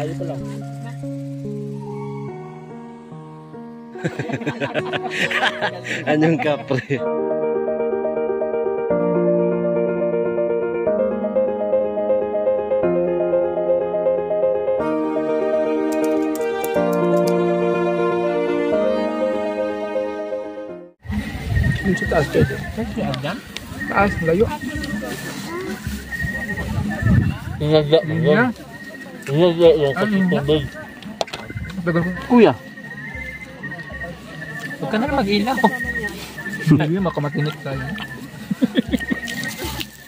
Layo pa lang. Anyong kapre. Yung sa taas dyan. Taas, layo. Kuya. Huwag ka na mag-ilaw. Hindi, makamatinit tayo.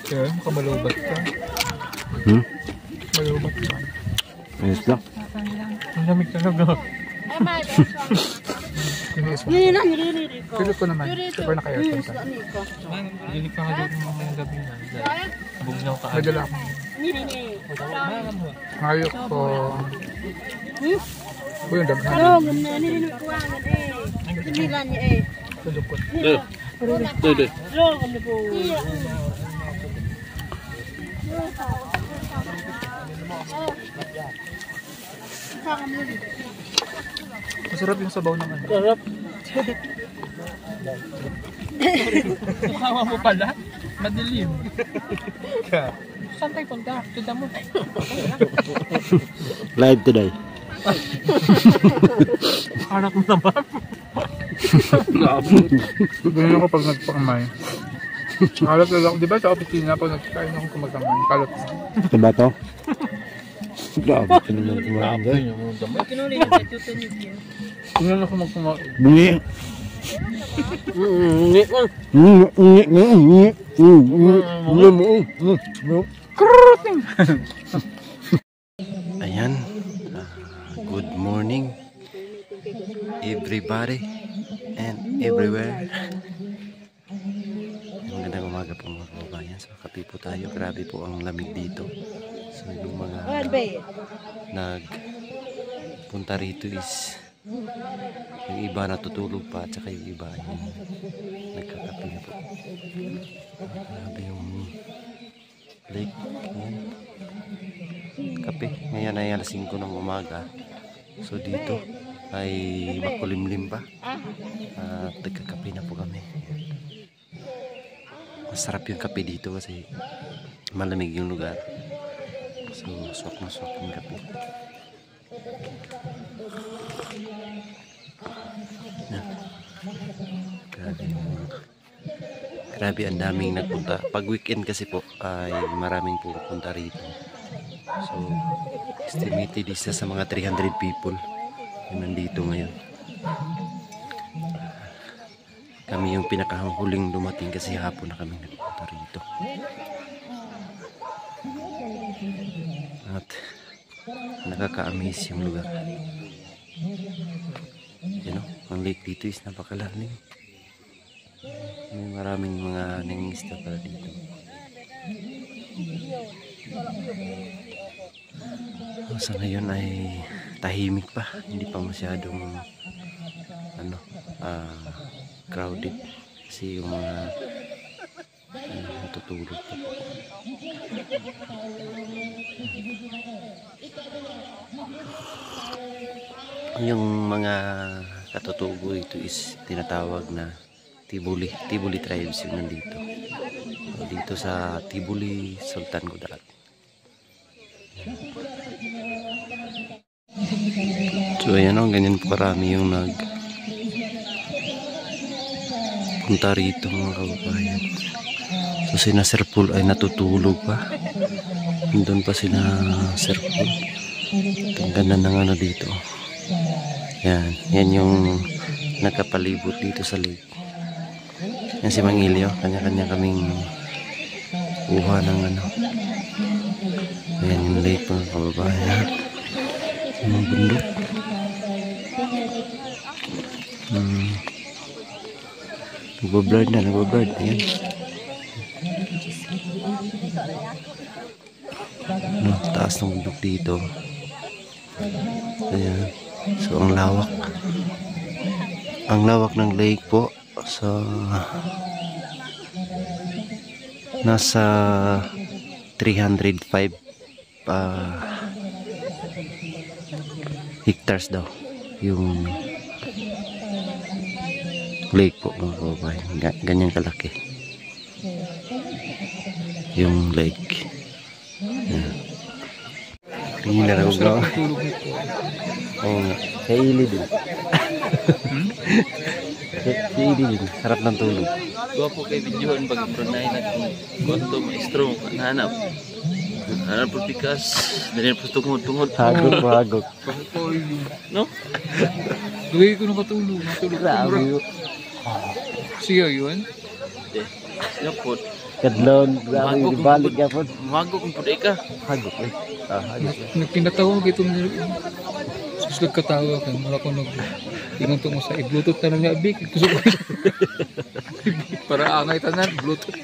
Kaya, makamalubot ka. Malubat ka. Ayos lang. Ang lamig talaga. Tulog ko naman. Super na kayo. Dinig ka nga dito mga gabi na. Bugnaw ka. Nadala ako. Ngayok ko. Uy, yung daghan. Tulukot. Masarap yung sabaw naman. Sarap. Mukhawa mo pala. Madilim. Saan tayo punta? Tunda mo. Live today. Anak mo naman. Ganyan ako pag nagpakamay. Kalot lang ako. Diba sa opisina pag nagkain ako kumagamay. Kalot lang. Diba to? Grabe ka naman kumain dahil. Tingnan ako magkumain. Bungi. Ayan. Good morning everybody and everywhere. Magandang umaga po mga kababayan. So kape po tayo. Grabe po ang lamig dito. So yung mga nagpunta rito is yung iba natutulog pa at saka yung iba ay nagkakape na po. Grabe yung lake. Ayan. Kape. Ngayon ay alas 5 ng umaga. So dito ay makulimlim pa. At nagkakape na po kami. Masarap yung kape dito kasi malamig yung lugar. So swak na swak yung kape. Grabe ang daming nagpunta. Pag weekend kasi po ay maraming pupunta rito. So estimated isa sa mga 300 people yung nandito ngayon. Kami yung pinakahuling dumating kasi hapon na kami nagpunta rito. At nakaka-amaze yung lugar. You know, ang lake dito is napakalalim. May maraming mga nangingisda pala dito. Sa ngayon ay tahimik pa, hindi pa masyadong crowded kasi yung mga natutulog pa. Yung mga katutubo ito is tinatawag na Tibuli tribes yung nandito. Dito sa Tibuli, Sultan Kudarat. So ayan o, ganyan po karami yung punta rito mga kababayan. So sina Sir Paul ay natutulog pa. Doon pa sina Sir Paul. Ang ganda ng ano dito. Yan yung nakapalibot dito sa lake. Yan si Mang Ilyo, kanya-kanya kaming kuha ng ano. Ayan yung lake mga kababayan. Yung bundok. Nagbablard na, nagbablard. Ayan. Taas ng bundok dito. Ayan. So ang lawak. Ang lawak ng lake po. So nasa 305 hectares daw yung lake po mga kababayan. Ganyan kalaki yung lake. Tingin na raw ba? Oo nga. Kaya ili din. Kaya ili din. Sarap ng tulog. Gua po kay videohan pag Brunei nagkonto maestro hanap. Hanap po tikas, dali po tungod-tungod. Hagok po, hagok. No? Lugay ko nakatulog. Natulog ko. Grabe. Siya yun? Siya po. Kadlon, grabe yung balik ka po. Mago kung puday ka. Hagok eh. Hagok eh. Nagpinatawag itong susunod katawa ka. Mula ko tingnan to mo sa i-bluetooth na lang niya. Big, gusto ko. Para angay tanan, bluetooth.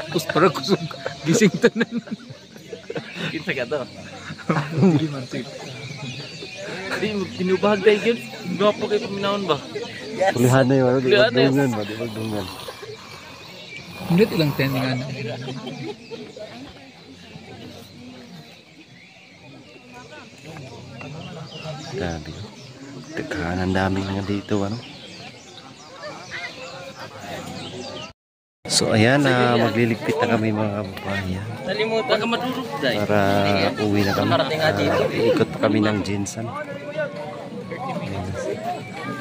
Tapos para gusto gising tanan. Kita ka to. Hindi man sila. Di, pinubahag tayo yun. Gwa po kayo paminahon ba? Pulihan na yun. Di Pulihan na yun. magdungan ba? Di magdungan. Hindi ilang 10 nga na. Grabe. Tekanan daming nga dito ano. So ayan na magliligpit na kami mga kababayan Nalimutan ka madurog dahil. para uwi na kami. Nakarating nga dito. Ikot pa kami ng Jinsan.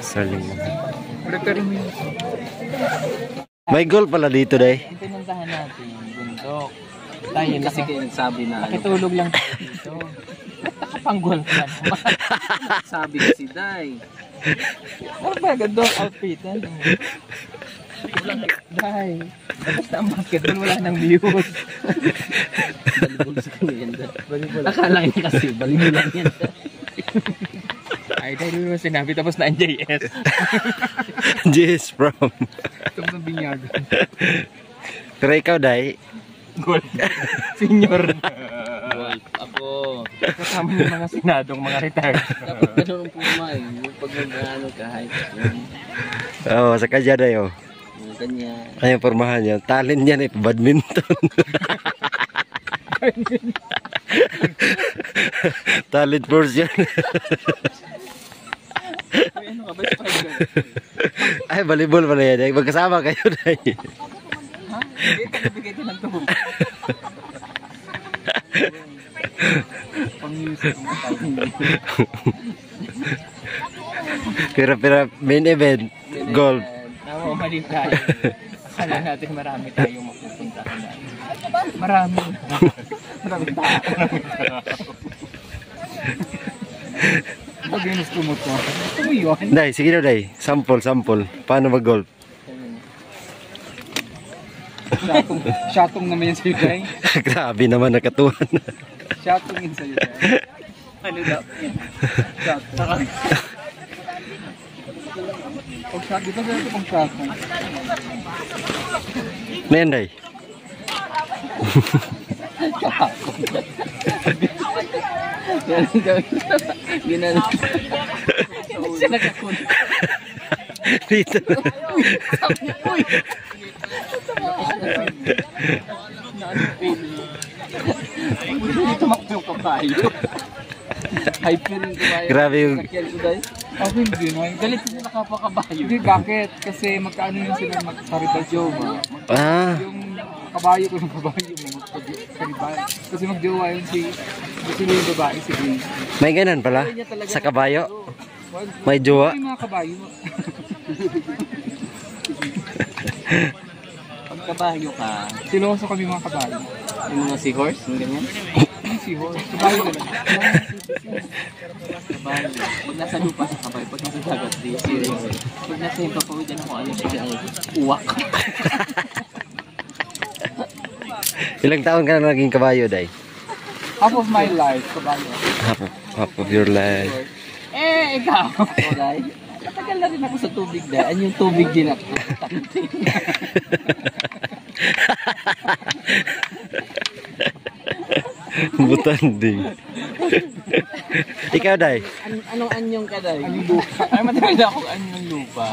Sarling mo. May goal pala dito day. Pinuntahan natin yung bundok. Tayo kasi kayo nagsabi na nakitulog lang tayo dito. Nakapanggol ka naman. Sabi kasi Day. Ano ba ganda ang outfit? Day. Tapos na ang basketball, wala nang views. Balibol sa kanya yan. Akala niya kasi, balibol lang yan. Ay, dahil mo sinabi tapos na ang JS. JS from. Ito ng binyago. Pero ikaw day. Gold. Senior. Gold. Ako. Kasama yung mga senadong mga retired. Dapat ganun ang puma eh. Pag mag-ano ka, height. Oo, sa kanya day oh. Ganyan. Ay, yung pormahan niya. Talent niya eh, badminton. Talent force yan. Ano ka ba? Spider? Ay, volleyball pala yan. Ay, magkasama kayo day. Ha? Bigay ka ng tubog. Pang-music mo tayo. Pero main event, golf. Oo, mali tayo. Akala natin marami tayong mapupuntahan na. Marami. Marami tayo. Pag ginusto mo to. Ito mo yun. Day, sige na day. Sample. Paano mag-golf? Shatong naman yan sa'yo, Day. Grabe naman nakatuhan. Shatong yun sa'yo, Day. Ano daw? Shatong. Pag shot, di ba ganito pang shatong? Na yan day. Ginano. Siya nakakunta. Dito. Uy! Tumakbo yung kabayo. Hyper yung kabayo. Grabe yung... Ako hindi, no? Galit sila nakapakabayo. Hindi, bakit? Kasi magkaano yun sila magkaribal jowa. Ah, Yung kabayo ko ng kabayo mo magkaribal. Kasi magjowa yun si sila yung babae, si Grace. may ganun pala. Sa kabayo. May jowa. Yung mga kabayo. Pag kabayo ka, Siloso kami mga kabayo. yung mga seahorse, yung ganyan. Hindi si horse. Kabayo ka lang. Kabayo. Pag nasa lupa sa kabayo, pag nasa dagat, di serious. Pag nasa yung papawitan mo, ano siya, uwak. Ilang taon ka na naging kabayo day? Half of my life, kabayo. Half of your life. Ikaw. Okay. Matagal na rin ako sa tubig dahil. Ano yung tubig din ako? Butanding. Ikaw day? Anong anyong ka dahil? Anong lupa? Ay, matagal na akong anyong lupa.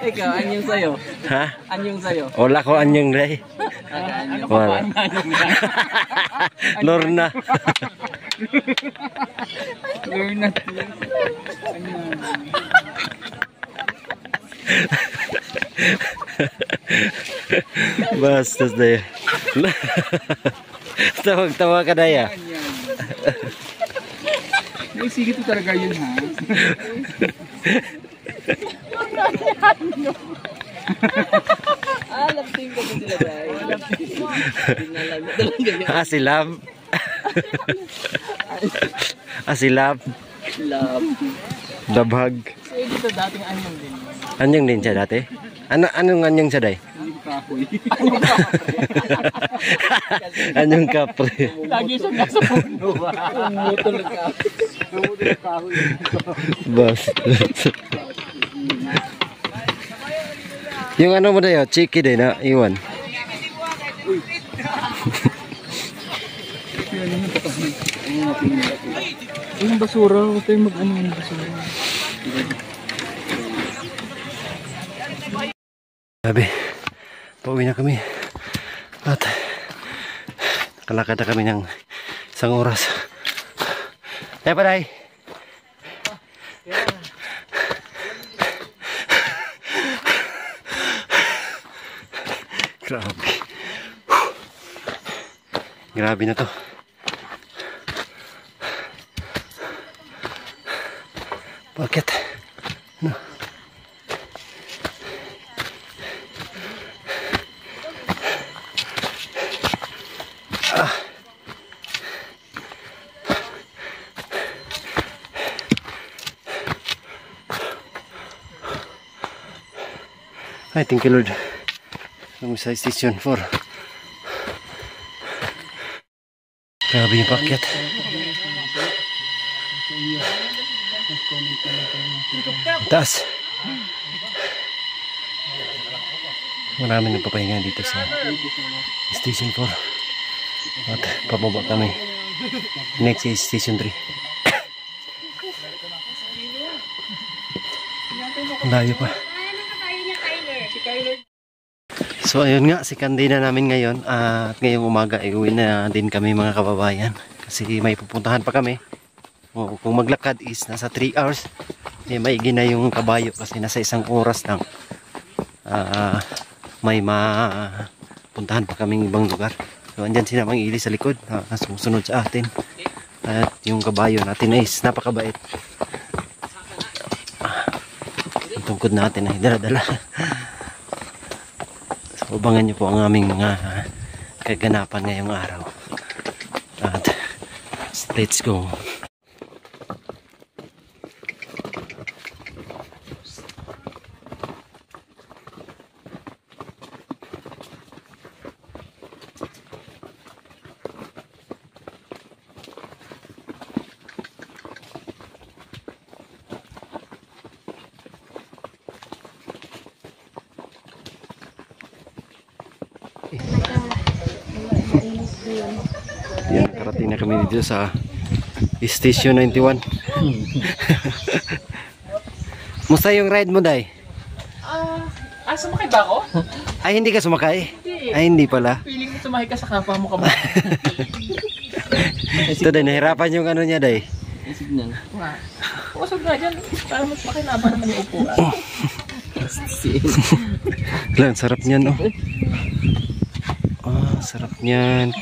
Ikaw, anyong sa'yo? Ha? Anyong sa'yo? Wala ko anyong day. Ano pa ba? Lorna. Lorna. Bastos daya. Tawag-tawa ka daya. May sige to talaga yun ha. Lapting ko sila guys. Asilab. Asilab. Love. Dabhag. So dito dating anyong din. Anyong din siya dati? Anong anyong siya day? Kahoy. Anyong kapre. Lagi siya nasa puno. Umutol ka. Umutol ka kahoy. Bastos. Yung ano mo dayo, chiki din na, iwan. Yung basura, huwag tayong mag-ano yung basura. Sabi, pauwi na kami. At nakalakad na kami ng isang oras. Tayo pa day. Grabe. Grabe na to. Bakit? No. I thank you Lord. Kami sa station 4. Grabe yung pakyat. Taas. Maraming nagpapahinga dito sa station 4. At pababa kami. Next is station 3. Layo pa. So ayun nga, si Candy na namin ngayon. At ngayong umaga uwi na din kami mga kababayan. Kasi may pupuntahan pa kami. O, kung maglakad is nasa 3 hours. Maigi na yung kabayo kasi nasa 1 oras lang. May mapuntahan pa kaming ibang lugar. So andyan si Mang Ili sa likod. Nasusunod sa atin. At yung kabayo natin is napakabait. Ang tungkod natin ay dala-dala. So abangan nyo po ang aming mga kaganapan ngayong araw. At let's go. Yan, nakarating na kami dito sa Station 91. Musta yung ride mo, Day? Sumakay ba ako? Ay, hindi ka sumakay? Hindi. Ay, hindi pala. Feeling mo sumakay ka sa kapwa mo ka ba? Ito, Day, nahirapan yung ano niya, Day. Signal. Usog nga dyan. Para mas makinaba naman yung upuan. Lang, sarap niyan, oh. Sarap niyan.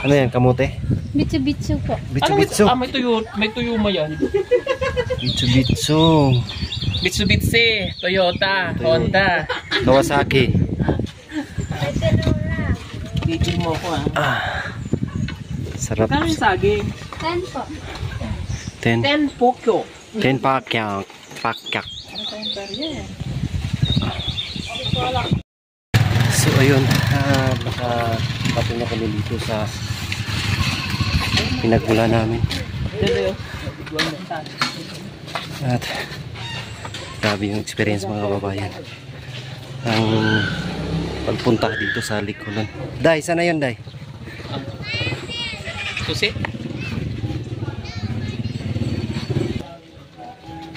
Ano yan, kamote? Bitsu-bitsu po. Bitsu-bitsu. May tuyo mo yan. Bitsu-bitsu. Mitsubishi, Toyota, Honda. Kawasaki. Bigil mo ako Sarap. Kano yung saging? 10 po. 10 Pokyo. pakyak. Pakyak. So ayun, nakapatong na kami dito sa pinagmula namin. At grabe yung experience mga kababayan. Ang pagpunta dito sa Likulan. Day, sana yun, Day? Susi?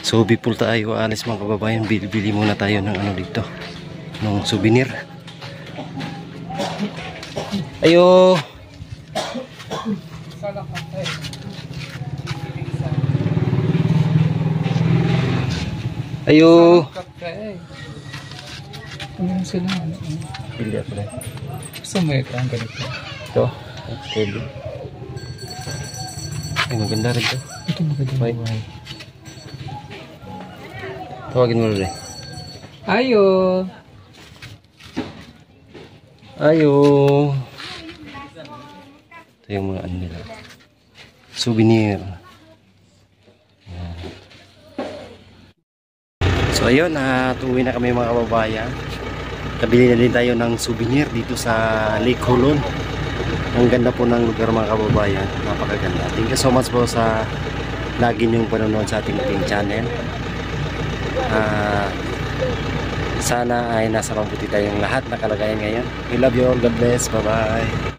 So before tayo alis mga kababayan, bili muna tayo ng ano dito, ng souvenir. Ayo. Ayo. Ano sila? Pili ako na. Gusto mo ito ang ganito? Ito. Steady. Ay, maganda rin ito. Ito maganda. Bye. Tawagin mo rin. Ayo! Ayo. Ito yung mga ano nila. Souvenir. Ayan. So ayun, tuwi na kami mga kababayan. Kabili na din tayo ng souvenir dito sa Lake Hulon. Ang ganda po ng lugar mga kababayan. Napakaganda. Thank you so much po sa lagi niyong panonood sa ating channel. Sana ay nasa mabuti tayong lahat na kalagayan ngayon. We love you all. God bless. Bye bye.